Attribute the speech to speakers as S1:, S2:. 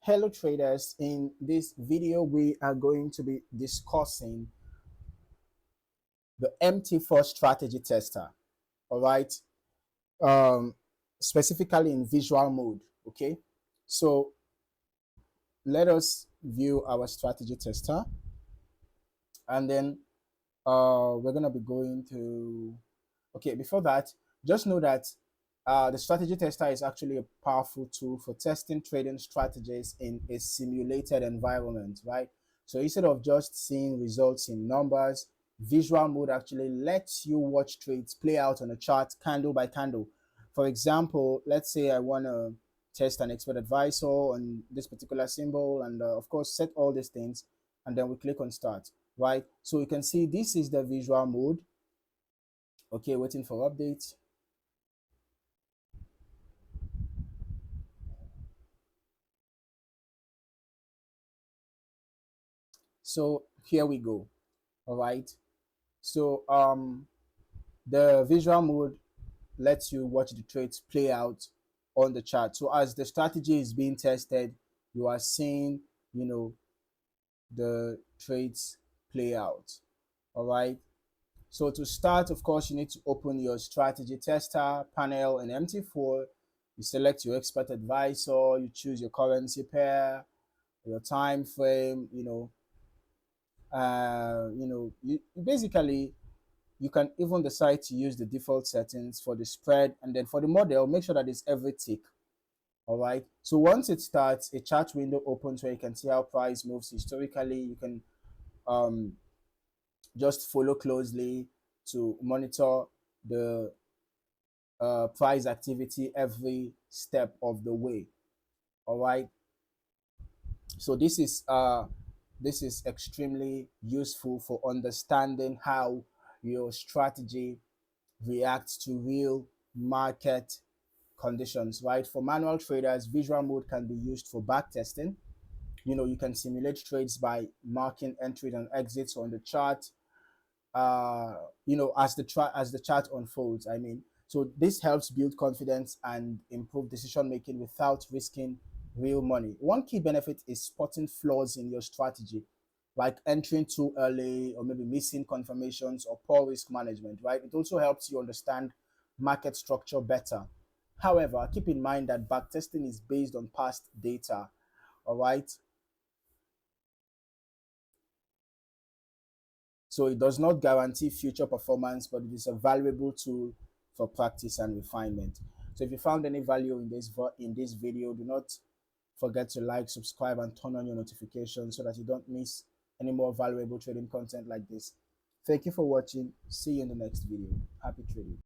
S1: Hello traders, in this video we are going to be discussing the MT4 Strategy Tester, all right, um, specifically in visual mode, okay? So let us view our strategy tester, and then we're going to be going to, okay, before that, just know that the strategy tester is actually a powerful tool for testing trading strategies in a simulated environment, right? So instead of just seeing results in numbers, visual mode actually lets you watch trades play out on a chart candle by candle. For example, let's say I want to test an expert advisor on this particular symbol, and of course set all these things, and then we click on start, right? So you can see this is the visual mode. Okay, waiting for updates. So here we go. All right. So the visual mode lets you watch the trades play out on the chart. So as the strategy is being tested, you are seeing, the trades play out. All right. So to start, of course, you need to open your strategy tester panel in MT4. You select your expert advisor, you choose your currency pair, your time frame, you basically, you can even decide to use the default settings for the spread, and then for the model, make sure that it's every tick. All right. So once it starts, a chart window opens where you can see how price moves historically. You can um, just follow closely to monitor the price activity every step of the way. All right. So this is extremely useful for understanding how your strategy reacts to real market conditions, right? For manual traders, visual mode can be used for backtesting. You can simulate trades by marking entries and exits on the chart, uh, as the chart unfolds. I mean, so this helps build confidence and improve decision making without risking real money. One key benefit is spotting flaws in your strategy, like entering too early or maybe missing confirmations or poor risk management, right? It also helps you understand market structure better. However, keep in mind that backtesting is based on past data, all right? So it does not guarantee future performance, but it is a valuable tool for practice and refinement. So if you found any value in this video, do not forget to like, subscribe, and turn on your notifications so that you don't miss any more valuable trading content like this. Thank you for watching. See you in the next video. Happy trading.